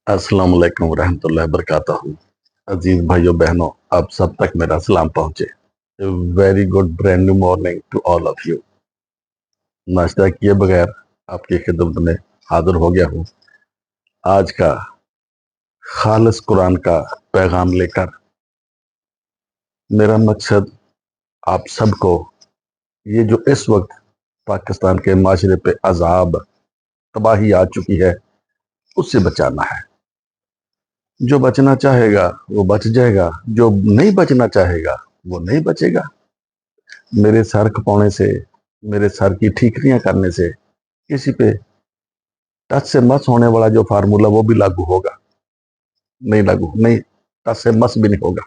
अस्सलाम वालेकुम रहमतुल्लाहि वबरकातुह। अजीज भाइयों बहनों, आप सब तक मेरा सलाम पहुंचे। Very good brand new morning to all of you. नाश्ता किए बगैर आपकी खिदमत में हाजिर हो गया हूँ आज का खालिस कुरान का पैगाम लेकर। मेरा मकसद आप सबको ये जो इस वक्त पाकिस्तान के माशरे पे अजाब तबाही आ चुकी है उससे बचाना है। जो बचना चाहेगा वो बच जाएगा, जो नहीं बचना चाहेगा वो नहीं बचेगा। मेरे सर खपाने से, मेरे सर की ठीकरियां करने से किसी पे टच से मस होने वाला जो फार्मूला वो भी लागू होगा? नहीं लागू, नहीं, टच से मस भी नहीं होगा।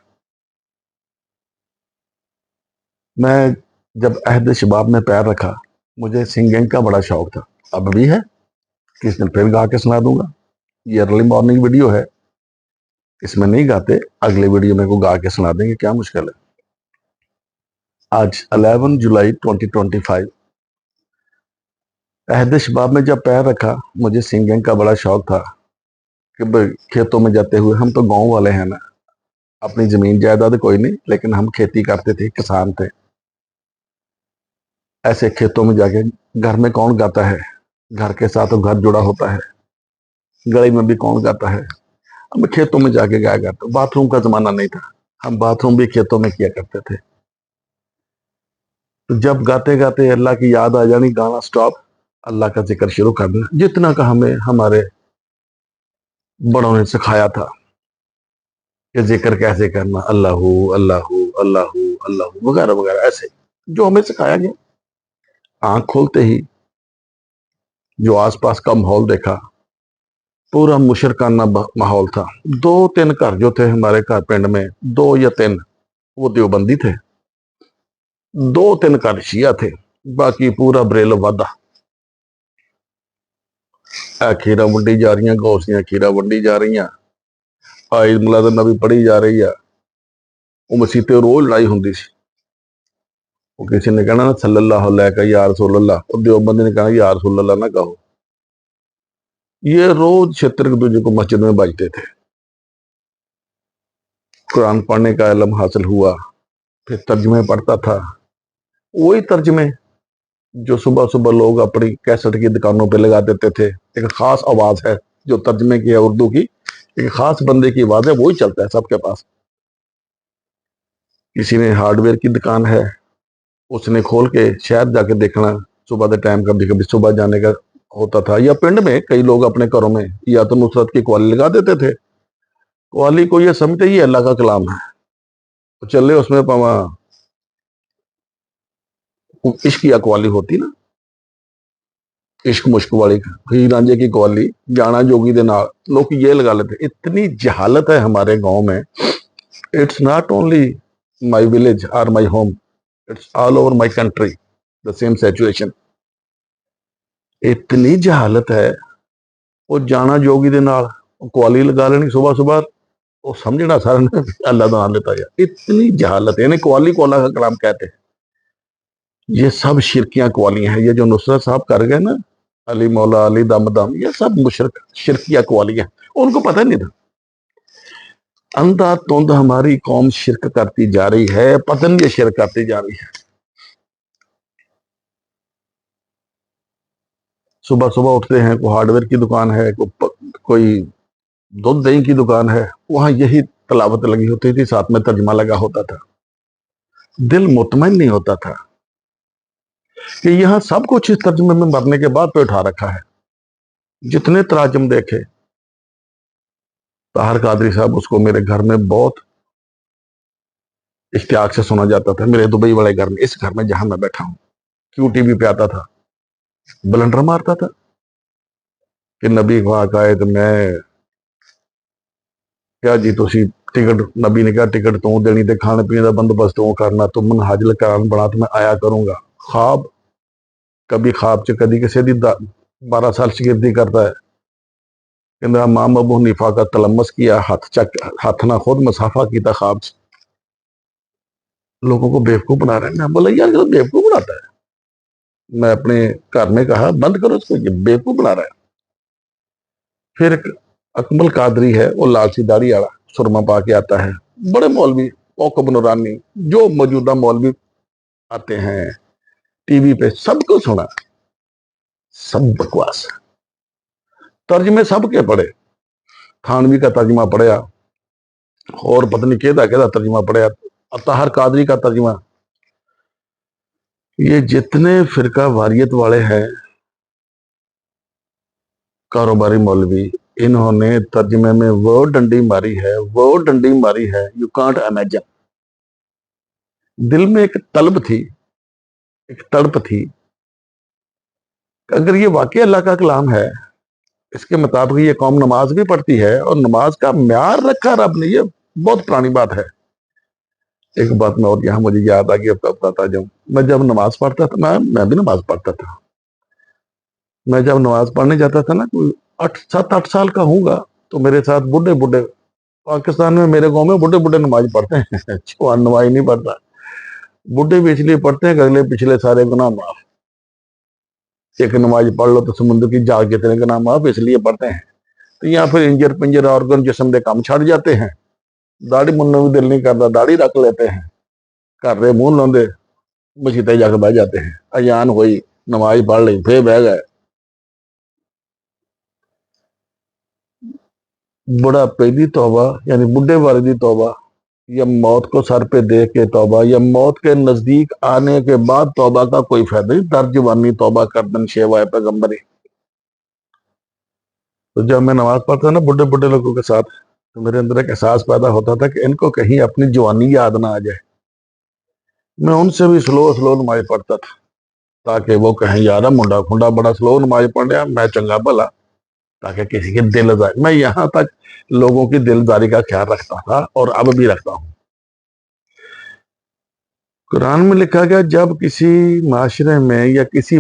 मैं जब अहद शबाब में पैर रखा, मुझे सिंगिंग का बड़ा शौक था, अब भी है। किस दिन फिर गा के सुना दूंगा। ये अर्ली मॉर्निंग वीडियो है, इसमें नहीं गाते, अगले वीडियो में को गा के सुना देंगे, क्या मुश्किल है। आज 11 जुलाई 2025 अहद शबाब में जब पैर रखा, मुझे सिंगिंग का बड़ा शौक था कि खेतों में जाते हुए, हम तो गांव वाले हैं ना, अपनी जमीन जायदाद कोई नहीं, लेकिन हम खेती करते थे, किसान थे। ऐसे खेतों में जाके, घर में कौन गाता है, घर के साथ तो घर जुड़ा होता है, गली में भी कौन गाता है। हम खेतों में जाके गाया करते। बाथरूम का जमाना नहीं था, हम बाथरूम भी खेतों में किया करते थे। तो जब गाते गाते अल्लाह की याद आ जानी, गाना स्टॉप, अल्लाह का जिक्र शुरू कर देना, जितना का हमें हमारे बड़ों ने सिखाया था कि जिक्र कैसे करना, अल्लाहू अल्लाहू अल्लाहू अल्लाहू वगैरह वगैरह, ऐसे जो हमें सिखाया गया। आंख खोलते ही जो आसपास का माहौल देखा, पूरा मुशरकाना माहौल था। दो तीन घर जो थे हमारे घर पिंड में, दो या तीन वो देवबंदी थे, दो तीन घर शिया थे, बाकी पूरा बरेल वादा। खीरा वंडी जा रही, गौसियां खीरा वंडी जा रही, आई मुलाद नबी पढ़ी जा रही है। वो मसीते रोज लड़ाई होंगी सी। वो किसी ने कहना ना सल्लल्लाहु अलैहि या रसूल अल्लाह, और देवबंदी ने कहना या रसूल अल्लाह ना कहो। ये रोज क्षेत्र एक दूसरे को मस्जिद में बजते थे। कुरान पढ़ने का इल्म हासिल हुआ, फिर तर्जमे पढ़ता था। वही तर्जमे जो सुबह सुबह लोग अपनी कैसेट की दुकानों पे लगा देते थे। एक खास आवाज है जो तर्जमे की है उर्दू की, एक खास बंदे की आवाज है, वही चलता है सबके पास। किसी ने हार्डवेयर की दुकान है, उसने खोल के शहर जाके देखना, सुबह के टाइम कभी कभी सुबह जाने का होता था, या पिंड में कई लोग अपने घरों में या तो नुसरत की कवाली लगा देते थे। कवाली को ये समझते ही अल्लाह का कलाम है, तो चले उसमें पावा इश्क की कवाली होती ना, इश्क मुश्क वाली हीर रांझे की कवाली, जाना जोगी दे नाल, लोग ये लगा लेते। इतनी जहालत है हमारे गांव में। It's not only my village और my home, it's all over my country the same situation. इतनी जहालत है। वो जाना जोगी दे नाल कवाली लगा लेनी सुबह सुबह, वो समझना सारा ने अल्लाह का नाम लेता है। इतनी जहालत है, इन्हें कवाली को अल्लाह का कलाम कहते हैं। ये सब शिरकियां कवालियां हैं। ये जो नुसरत साहब कर गए ना, अली मौला अली दम दम, ये सब मुशरक शिरकिया कवालियां, उनको पता नहीं था। अंधा तुंद हमारी कौम शिरक करती जा रही है, पता नहीं ये शिरक करती जा रही है। सुबह सुबह उठते हैं, कोई हार्डवेयर की दुकान है, कोई दूध दही की दुकान है, वहां यही तलावत लगी होती थी, साथ में तर्जमा लगा होता था। दिल मुतमईन नहीं होता था कि यहाँ सब कुछ इस तर्जमे में मरने के बाद पे उठा रखा है। जितने तराजम देखे, ताहर कादरी साहब, उसको मेरे घर में बहुत इश्तियाक से सुना जाता था। मेरे दुबई वाले घर में, इस घर में जहां मैं बैठा हूँ, क्यू टीवी पे आता था, बलंडर मारता था कि नबी पाक आए तो मैं क्या जी, तुसी टिकट, नबी ने कहा टिकट तू देनी, ते खाने पीने का बंदोबस्त तू करना, तुम मन हाजिर करान बना तो मैं आया करूंगा। ख्वाब, कभी ख्वाब च कभी किसी की 12 साल शिगिर्दी करता है कि मेरा माम अबू हनीफा का तलम्मस किया, हाथ ना खुद मुसाफा किया ख्वाब च। लोगों को बेवकूफ बना रहे हैं। मैं बोला यार, ये बेवकूफ बनाता है। मैं अपने घर में कहा बंद करो इसको, ये बेवकूफ बना रहा है। फिर اکمل قادری ہے، وہ لال سی داڑھی والا سرما پا کے آتا ہے، بڑے مولوی کوکب نورانی جو موجودہ مولوی آتے ہیں ٹی وی پہ سب کو سنا، سب بکواس، ترجمے سب کے پڑھے، تھانوی کا ترجمہ پڑھیا اور پتنی کہدا ترجمہ پڑھیا، اطہر قادری کا ترجمہ۔ یہ جتنے فرقہ واریت والے ہیں کاروباری مولوی، انہوں نے ترجمے میں وہ ڈنڈی ماری ہے یو کانٹ امیجن۔ دل میں ایک طلب تھی، ایک تڑپ تھی کہ اگر یہ واقعی اللہ کا کلام ہے، اس کے مطابق یہ قوم نماز بھی پڑھتی ہے اور نماز کا معیار رکھا رب نے، یہ بہت پرانی بات ہے۔ ایک بات میں اور یہاں مجھے یاد آ گئی، اب بتاتا جاؤں، میں جب نماز پڑھتا تھا، میں بھی نماز پڑھتا تھا، میں جب نماز پڑھنے جاتا تھا نا، کوئی 7-8 سال کا ہوں گا، تو میرے ساتھ بڈھے پاکستان میں میرے گاؤں میں بڈھے نماز پڑھتے ہیں جوان نماز نہیں پڑھتا، بڈھے بھی اس لیے پڑھتے ہیں کہ اگلے پچھلے سارے گناہ معاف، ایک نماز پڑھ لو تو سمندر کی جا کے اتنے گناہ معاف، اس لیے پڑھتے ہیں۔ تو یہاں پھر انجر پنجر آرگن جسم دے کام چھڑ جاتے ہیں، داڑھی منہ بھی دل نہیں کرتا، داڑھی رکھ لیتے ہیں، کر رہے منہ لوندے مسیطے جا کے بہ جاتے ہیں، اذان ہوئی نماز پڑھ لی پھر بہ گئے۔ بڑا پہلی توبہ یعنی بڈھے والے دی توبہ، یا موت کو سر پہ دیکھ کے توبہ، یا موت کے نزدیک آنے کے بعد توبہ کا کوئی فائدہ نہیں، در جوانی توبہ کردن شیوائے پیغمبری۔ تو جب میں نماز پڑھتا نا بڈھے لوگوں کے ساتھ، تو میرے اندر ایک احساس پیدا ہوتا تھا کہ ان کو کہیں اپنی جوانی یاد نہ آ جائے، میں ان سے بھی سلو نماز پڑھتا تھا تاکہ وہ کہیں یار منڈا کھنڈا بڑا سلو نماز پڑھ رہا، میں چنگا بھلا، تاکہ کسی کی دلداری، میں یہاں تک لوگوں کی دلداری کا خیال رکھتا تھا اور اب بھی رکھتا ہوں۔ قرآن میں لکھا گیا جب کسی معاشرے میں یا کسی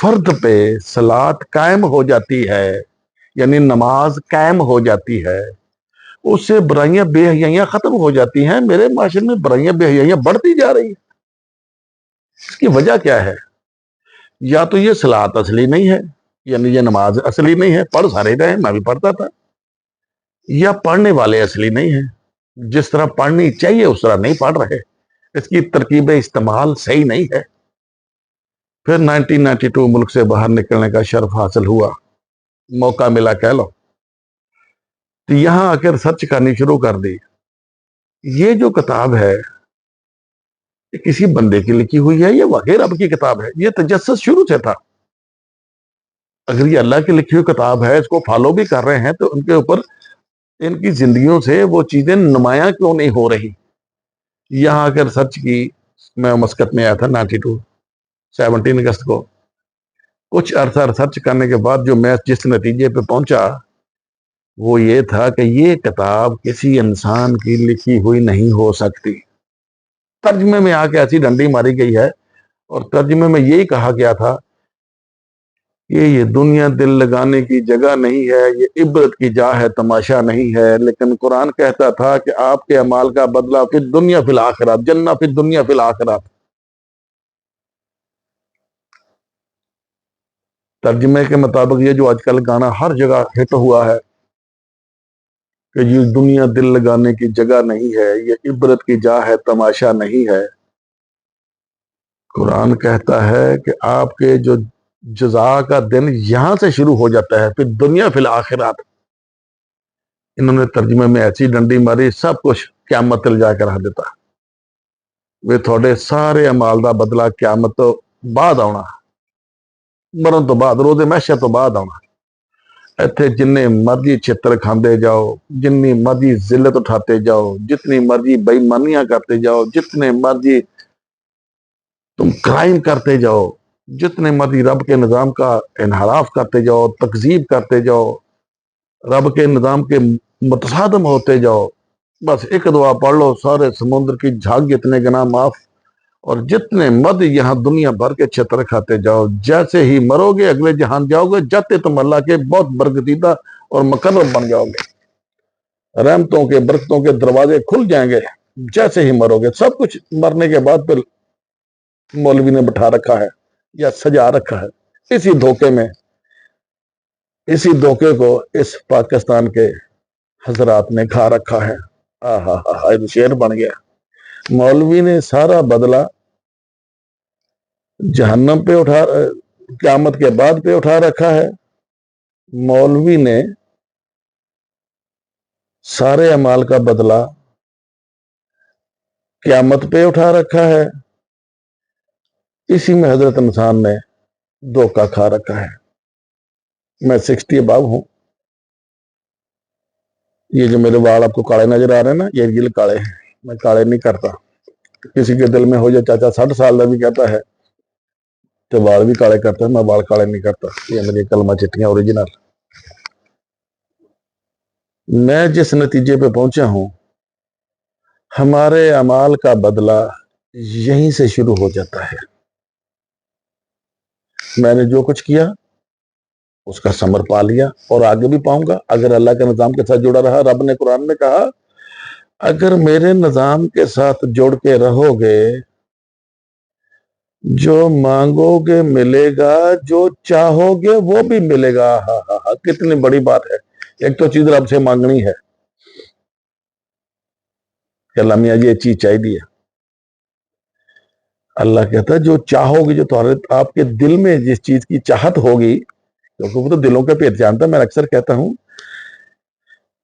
فرد پہ صلاۃ قائم ہو جاتی ہے، یعنی نماز قائم ہو جاتی ہے، اس سے برائیاں بے حیائیاں ختم ہو جاتی ہیں۔ میرے معاشرے میں برائیاں بے حیائیاں بڑھتی جا رہی ہیں، اس کی وجہ کیا ہے؟ یا تو یہ صلاۃ اصلی نہیں ہے، یعنی یہ نماز اصلی نہیں ہے، پڑھ سارے رہے، میں بھی پڑھتا تھا، یا پڑھنے والے اصلی نہیں ہیں، جس طرح پڑھنی چاہیے اس طرح نہیں پڑھ رہے، اس کی ترکیب استعمال صحیح نہیں ہے۔ پھر 1992 ملک سے باہر نکلنے کا شرف حاصل ہوا، موقع ملا کہہ لو، تو یہاں آ کے ریسرچ کرنی شروع کر دی۔ یہ جو کتاب ہے یہ کسی بندے کی لکھی ہوئی ہے، یہ واقعی رب کی کتاب ہے؟ یہ تجسس شروع سے تھا، اگر یہ اللہ کی لکھی ہوئی کتاب ہے، اس کو فالو بھی کر رہے ہیں، تو ان کے اوپر ان کی زندگیوں سے وہ چیزیں نمایاں کیوں نہیں ہو رہی؟ یہاں آ کے ریسرچ کی، میں مسقط میں آیا تھا 17 اگست کو، کچھ عرصہ ریسرچ کرنے کے بعد جو میں جس نتیجے پہ پہنچا وہ یہ تھا کہ یہ کتاب کسی انسان کی لکھی ہوئی نہیں ہو سکتی۔ ترجمے میں آ کے ایسی ڈنڈی ماری گئی ہے، اور ترجمے میں یہی کہا گیا تھا کہ یہ دنیا دل لگانے کی جگہ نہیں ہے، یہ عبرت کی جا ہے، تماشا نہیں ہے۔ لیکن قرآن کہتا تھا کہ آپ کے اعمال کا بدلہ فی الدنیا فی الآخرات، جنہ فی الدنیا فی الآخرات۔ ترجمے کے مطابق یہ جو آج کل گانا ہر جگہ ہٹ ہوا ہے کہ یہ دنیا دل لگانے کی جگہ نہیں ہے، یہ عبرت کی جا ہے، تماشا نہیں ہے، قرآن کہتا ہے کہ آپ کے جو جزا کا دن یہاں سے شروع ہو جاتا ہے، پھر دنیا فی الآخرات۔ انہوں نے ترجمے میں ایسی ڈنڈی ماری، سب کچھ قیامت تل جا کر رکھ دیتا، وہ تھوڑے سارے اعمال دا بدلہ قیامت تو بعد آنا، مرن تو بعد، روزے محشر تو بعد آنا۔ ایتھے جننے مرضی چھتر کھاندے جاؤ، جنی مرضی ذلت اٹھاتے جاؤ، جتنی مرضی بےایمانیاں کرتے جاؤ، جتنے مرضی تم کرائم کرتے جاؤ، جتنے مرضی رب کے نظام کا انحراف کرتے جاؤ، تکذیب کرتے جاؤ، رب کے نظام کے متصادم ہوتے جاؤ، بس ایک دعا پڑھ لو، سارے سمندر کی جھاگ اتنے گناہ معاف، اور جتنے مرضی یہاں دنیا بھر کے چھتر کھاتے جاؤ، جیسے ہی مرو گے اگلے جہان جاؤ گے، جاتے تم اللہ کے بہت برگزیدہ اور مقرب بن جاؤ گے، رحمتوں کے برکتوں کے دروازے کھل جائیں گے جیسے ہی مرو گے۔ سب کچھ مرنے کے بعد پھر مولوی نے بٹھا رکھا ہے یا سجا رکھا ہے اسی دھوکے میں इसी धोखे को इस पाकिस्तान के हजरात ने खा रखा है। शेर बन गया। मौलवी ने सारा बदला जहन्नम पे उठा, क़यामत के बाद पे उठा रखा है। मौलवी ने सारे अमाल का बदला क़यामत पे उठा रखा है। इसी में हजरत इंसान ने धोखा खा रखा है। मैं 60 अबव हूं। ये जो मेरे बाल आपको काले नजर आ रहे हैं ना, ये रियल काले हैं, मैं काले नहीं करता। किसी के दिल में हो जाए चाचा 60 साल का भी कहता है तो बाल भी काले करता है, मैं बाल काले नहीं करता। ये मेरी कलमा चिट्ठियां ओरिजिनल। मैं जिस नतीजे पे पहुंचा हूं, हमारे अमाल का बदला यहीं से शुरू हो जाता है। मैंने जो कुछ किया उसका समर पा लिया और आगे भी पाऊंगा अगर अल्लाह के निजाम के साथ जुड़ा रहा। रब ने कुरान में कहा, अगर मेरे निजाम के साथ जुड़ के रहोगे, जो मांगोगे मिलेगा, जो चाहोगे वो भी मिलेगा। हा, कितनी बड़ी बात है। एक तो चीज रब से मांगनी है कि अल्लाह मियां ये चीज चाहिए। अल्लाह कहता है जो चाहोगे, जो तुम्हारे आपके दिल में जिस चीज की चाहत होगी, क्योंकि वो तो दिलों के भेद जानता है। मैं अक्सर कहता हूं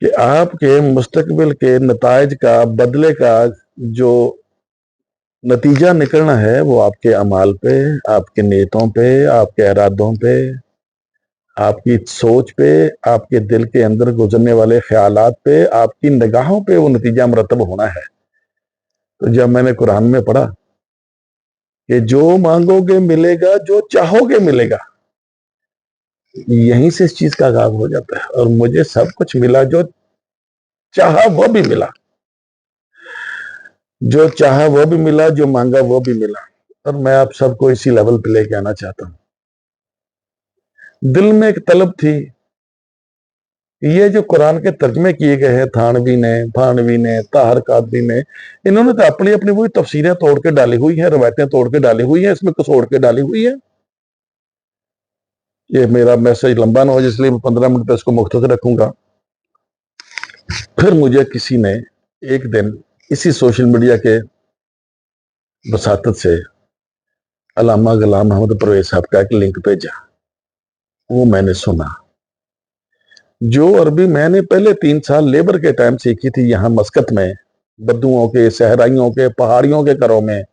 कि आपके मुस्तकबिल के नताइज का, बदले का जो नतीजा निकलना है वो आपके अमाल पे, आपके नीयतों पे, आपके इरादों पे, आपकी सोच पे, आपके दिल के अंदर गुजरने वाले ख्यालात पे, आपकी निगाहों पे वो नतीजा मरतब होना है। तो जब मैंने कुरान में पढ़ा कि जो मांगोगे मिलेगा, जो चाहोगे मिलेगा, यहीं से इस चीज का आगाज हो जाता है। और मुझे सब कुछ मिला, जो चाहा वो भी मिला, जो चाहा वो भी मिला, जो मांगा वो भी मिला। और मैं आप सबको इसी लेवल पे लेके आना चाहता हूं। दिल में एक तलब थी। ये जो कुरान के तर्जमे किए गए हैं, थानवी ने, ताहर कादरी ने, इन्होंने तो अपनी अपनी वही तफसीरें तोड़ के डाली हुई हैं, रवायतें तोड़ के डाली हुई हैं, इसमें कसोड़ के डाली हुई है। ये मेरा मैसेज लंबा ना हो, इसलिए मैं 15 मिनट पे इसको मुख्तसर रखूंगा। फिर मुझे किसी ने एक दिन इसी सोशल मीडिया के वसातत से अल्लामा गुलाम अहमद परवेज साहब का एक लिंक भेजा। वो मैंने सुना। जो अरबी मैंने पहले 3 साल लेबर के टाइम सीखी थी यहाँ मस्कत में, बद्दुओं के, सहराइयों के, पहाड़ियों के घरों में,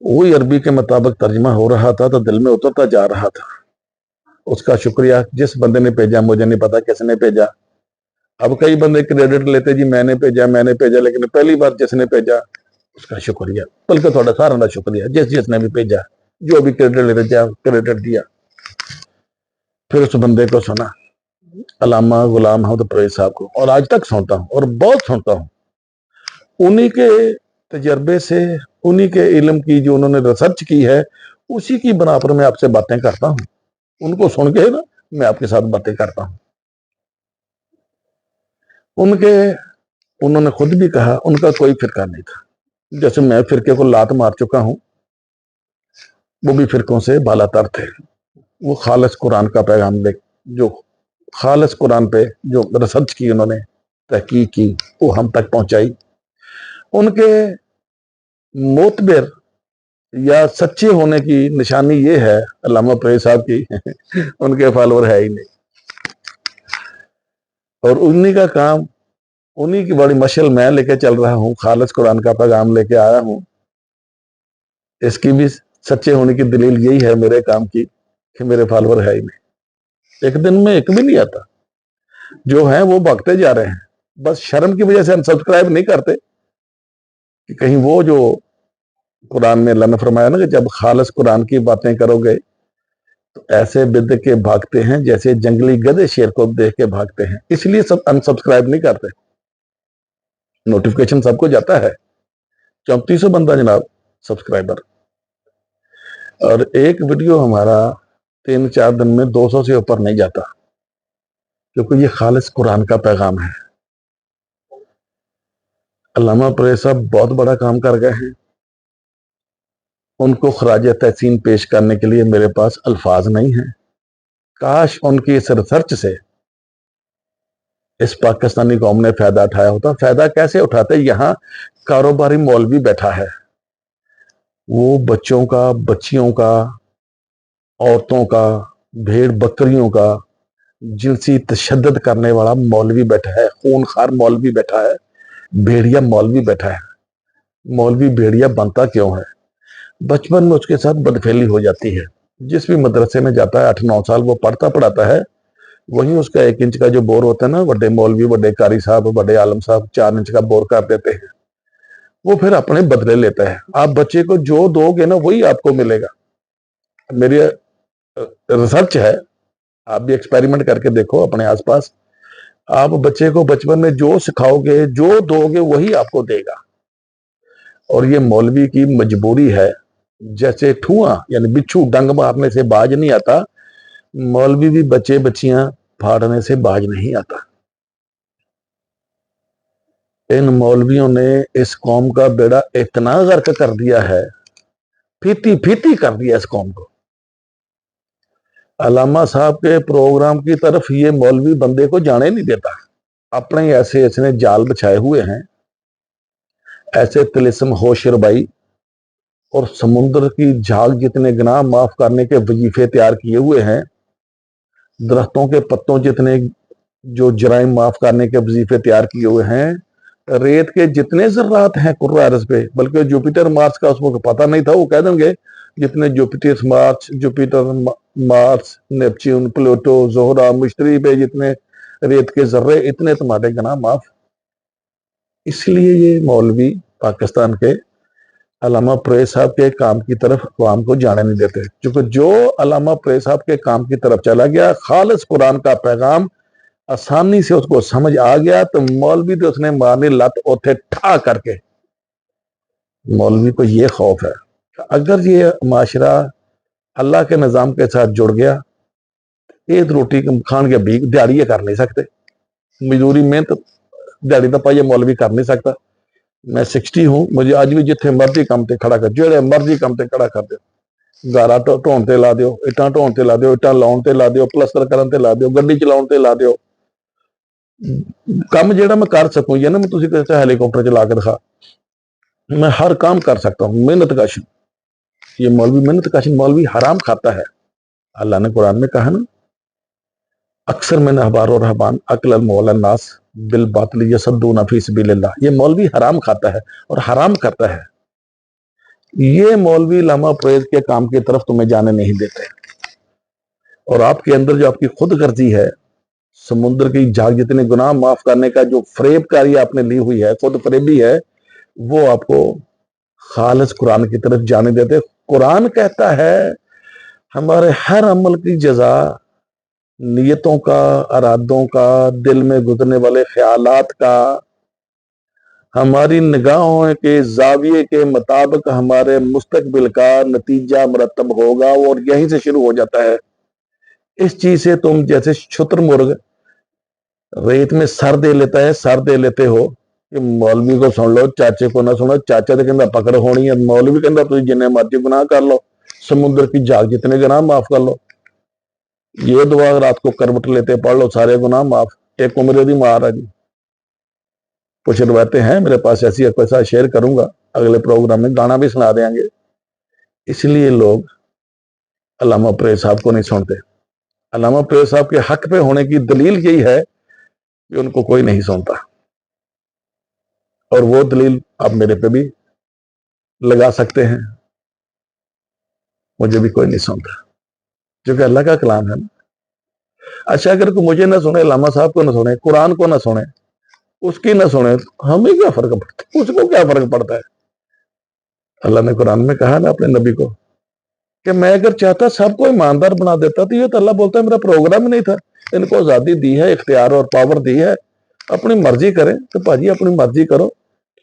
वही अरबी के मुताबिक तर्जमा हो रहा था तो दिल में उतरता जा रहा था। उसका शुक्रिया जिस बंदे ने भेजा, मुझे नहीं पता किसने भेजा। अब कई बंदे क्रेडिट लेते जी मैंने भेजा, लेकिन पहली बार जिसने भेजा उसका शुक्रिया, बल्कि थोड़ा सारा का शुक्रिया जिसने भी भेजा, जो भी क्रेडिट दिया। फिर उस बंदे को सुना, अल्लामा गुलाम अहमद परवेज साहब को, और आज तक सुनता हूँ और बहुत सुनता हूँ। उन्हीं के तजर्बे से, उन्हीं के इल्म की जो उन्होंने रिसर्च की है, उसी की बना पर मैं आपसे बातें करता हूँ। उनको सुन के ना मैं आपके साथ बातें करता हूँ। उन्होंने खुद भी कहा उनका कोई फिरका नहीं था। जैसे मैं फिरके को लात मार चुका हूं, वो भी फिरकों से बालातर थे। वो खालिस कुरान का पैगाम दे, जो खालिस कुरान पे जो रिसर्च की उन्होंने, तहकीक की, वो हम तक पहुंचाई। उनके मोतबर या सच्चे होने की निशानी ये है अल्लामा परवेज साहब की उनके फॉलोअर है ही नहीं, और उन्हीं का काम, उन्हीं की बड़ी मशल मैं लेके चल रहा हूँ, खालिस कुरान का पैगाम लेके आया हूँ। इसकी भी सच्चे होने की दलील यही है मेरे काम की कि मेरे फॉलोअर है ही नहीं। एक दिन में एक भी नहीं आता, जो है वो भागते जा रहे हैं। बस शर्म की वजह से हम सब्सक्राइब नहीं करते कि कहीं वो जो कुरान में अल्लाह ने फरमाया ना कि जब खालिस कुरान की बातें करोगे तो ऐसे बिद के भागते हैं जैसे जंगली गधे शेर को देख के भागते हैं, इसलिए सब अनसब्सक्राइब नहीं करते। नोटिफिकेशन सबको जाता है, 3400 बंदा जनाब सब्सक्राइबर, और एक वीडियो हमारा 3-4 दिन में 200 से ऊपर नहीं जाता, क्योंकि ये खालिस कुरान का पैगाम है। अल्लामा परवेज साहब बहुत बड़ा काम कर गए हैं। उनको खराज तहसीन पेश करने के लिए मेरे पास अल्फाज नहीं है। काश उनकी इस रिसर्च से इस पाकिस्तानी कौम ने फायदा उठाया होता। फायदा कैसे उठाते? यहाँ कारोबारी मौलवी बैठा है, वो बच्चों का, बच्चियों का, औरतों का, भेड़ बकरियों का जिनसी तशद्दुद करने वाला मौलवी बैठा है, खूनखार मौलवी बैठा है, भेड़िया मौलवी बैठा है। मौलवी भेड़िया बनता क्यों है? बचपन में उसके साथ बदफेली हो जाती है। जिस भी मदरसे में जाता है 8-9 साल वो पढ़ता पढ़ाता है, वही उसका 1 इंच का जो बोर होता है ना, बड़े मौलवी, बड़े कारी साहब, बड़े आलम साहब 4 इंच का बोर कर देते हैं, वो फिर अपने बदले लेता है। आप बच्चे को जो दोगे ना वही आपको मिलेगा। मेरी रिसर्च है, आप भी एक्सपेरिमेंट करके देखो अपने आसपास। आप बच्चे को बचपन में जो सिखाओगे, जो दोगे, वही आपको देगा। और ये मौलवी की मजबूरी है। जैसे ठुआ यानी बिच्छू डंग मारने से बाज नहीं आता, मौलवी भी बच्चे बच्चियां फाड़ने से बाज नहीं आता। इन मौलवियों ने इस कौम का बेड़ा इतना गर्क कर दिया है, फीती फीती कर दिया इस कौम को। अलामा साहब के प्रोग्राम की तरफ ये मौलवी बंदे को जाने नहीं देता। अपने ऐसे इसने जाल बिछाए हुए हैं, ऐसे तिलिस्म होशरबाई और समुद्र की झाग जितने गुनाह माफ करने के वजीफे तैयार किए हुए हैं, दरख्तों के पत्तों जितने जो जराइम माफ करने के वजीफे तैयार किए हुए हैं, रेत के जितने जर्रात हैं कुर्रा अर्ज पे, बल्कि जुपिटर मार्स का उसको पता नहीं था, वो कह देंगे जितने जुपिटर मार्स नेपच्यून प्लूटो जोहरा मुश्तरी पे जितने रेत के जर्रे, इतने तुम्हारे गुनाह माफ। इसलिए ये मौलवी पाकिस्तान के अलामा प्रेस साहब के काम की तरफ अवाम को जाने नहीं देते, क्योंकि जो अलामा प्रेस साहब के काम की तरफ चला गया, खालिस कुरान का पैगाम आसानी से उसको समझ आ गया, तो मौलवी तो उसने मारनी लत उथे ठा करके। मौलवी को ये खौफ है, अगर ये माशरा अल्लाह के निज़ाम के साथ जुड़ गया, एक रोटी खान के भी दिहाड़ी कर नहीं सकते, मजदूरी मेहनत दिहाड़ी तो पाइए मौलवी कर नहीं सकता। मैं 60 हूं, मुझे अज भी जिथे मर्जी काम ते खड़ा कर, जेड़े मर्जी काम ते खड़ा कर दो, गारा ढोण ते ला दिओ, इट्टां ढोण ते ला दिओ, इट्टां लाउण ते ला दिओ, प्लस्तर करन ते ला दिओ, गड्डी चलाउण ते ला दिओ, काम जेड़ा मैं कर सकूं। या ना मैं तुसीं कहते हेलीकॉप्टर चला के दिखा, मैं हर काम कर सकता हूं। मेहनत कश ये मौलवी, मेहनत कश मौलवी हराम खाता है। अल्लाह ने कुरान में कहा ना, अक्सर में अहबार और रहबान अकल मौला नास बिल बातिल यसद्दूना फी सबिलिल्लाह। ये मौलवी हराम खाता है और हराम करता है। ये मौलवी लामा प्रेज के काम की तरफ तुम्हें जाने नहीं देते। और आपके अंदर जो आपकी खुद गर्जी है, समुद्र की झाग जितने गुनाह माफ करने का जो फरेबकारी आपने ली हुई है, खुद फरेबी है, वो आपको खालिस कुरान की तरफ जाने देते। कुरान कहता है हमारे हर अमल की जजा नियतों का, अरादों का, दिल में गुजरने वाले ख्यालात का, हमारी निगाहों के जाविये के मुताबिक हमारे मुस्तकबिल का नतीजा मुरतब होगा। और यहीं से शुरू हो जाता है। इस चीज से तुम जैसे शुतुरमुर्ग रेत में सर दे लेता है, सर दे लेते हो कि मौलवी को सुन लो, चाचे को ना सुनो। चाचा तो कहता पकड़ होनी है, मौलवी कहता तुम जिन्ने मर्जी गुनाह कर लो, समुद्र की झाग जितने गुनाह माफ कर लो। ये दुआ रात को करवट लेते पढ़ लो, सारे गुनाह माफ। एक उम्र दी मार है जी। कुछ रवायतें हैं मेरे पास ऐसी, पैसा शेयर करूंगा अगले प्रोग्राम में, गाना भी सुना देंगे। इसलिए लोग अल्लामा प्रेस साहब को नहीं सुनते। अल्लामा प्रेस साहब के हक पे होने की दलील यही है कि उनको कोई नहीं सुनता। और वो दलील आप मेरे पे भी लगा सकते हैं, मुझे भी कोई नहीं सुनता, क्योंकि अल्लाह का कलाम है ना। अच्छा, अगर कोई मुझे ना सुने, अल्लामा साहब को ना सुने, कुरान को ना सुने, उसकी ना सुने, हमें क्या फर्क पड़ता है? उसको क्या फर्क पड़ता है? अल्लाह ने कुरान में कहा ना अपने नबी को कि मैं अगर चाहता सबको ईमानदार बना देता, तो ये तो अल्लाह बोलता है मेरा प्रोग्राम ही नहीं था। इनको आजादी दी है, इख्तियार और पावर दी है, अपनी मर्जी करें। तो भाजी अपनी मर्जी करो,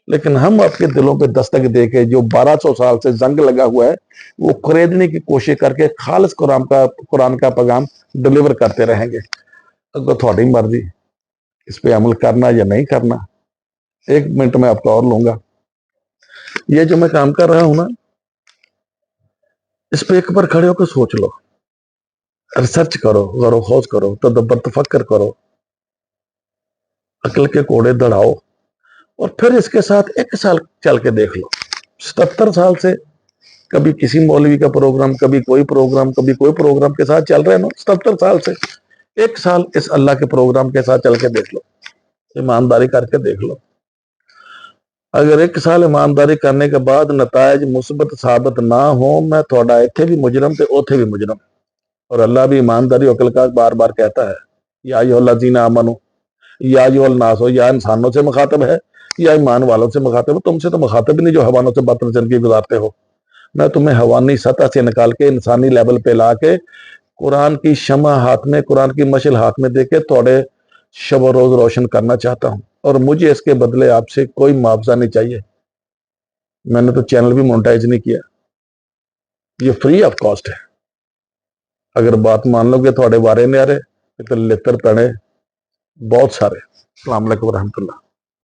लेकिन हम आपके दिलों पे दस्तक दे के जो 1200 साल से जंग लगा हुआ है, वो खरीदने की कोशिश करके खालिस कुरान का पैगाम डिलीवर करते रहेंगे। अगर थोड़ी मर्जी इस पे अमल करना या नहीं करना। 1 मिनट में आपका और लूंगा। ये जो मैं काम कर रहा हूं ना, इस पे एक बार खड़े होकर सोच लो, रिसर्च करो, गौर खोज करो, तदब्बर तफक्कर करो, अकल के कोड़े दौड़ाओ, और फिर इसके साथ 1 साल चल के देख लो। 77 साल से कभी किसी मौलवी का प्रोग्राम, कभी कोई प्रोग्राम, कभी कोई प्रोग्राम के साथ चल रहे हैं ना, 77 साल से 1 साल इस अल्लाह के प्रोग्राम के साथ चल के देख लो, ईमानदारी करके देख लो। अगर 1 साल ईमानदारी करने के बाद नतायज मुस्बत साबित ना हो, मैं थोड़ा इत्थे भी मुजरम ते ओथे भी मुजरम। और अल्लाह भी ईमानदारी अकल का बार बार कहता है, या अय्युहल्लज़ीना आमनू, या अय्युहन नास, या इंसानों से मुखातब है या ईमान वालों से मुखातब है। तुमसे तो मुखातब ही नहीं जो हवानों से बदतर जिंदगी गुजारते हो। मैं तुम्हें हवानी सतह से निकाल के इंसानी लेवल पे ला के कुरान की शमा हाथ में, कुरान की मशल हाथ में देके थोड़े शब और रोज रोशन करना चाहता हूं, और मुझे इसके बदले आपसे कोई मुआवजा नहीं चाहिए। मैंने तो चैनल भी मोनेटाइज नहीं किया, ये फ्री ऑफ कॉस्ट है। अगर बात मान लोगे थोड़े बारे न्यारे तो लित्र तड़े बहुत सारे। अस्सलाम वालेकुम रहमतुल्लाह।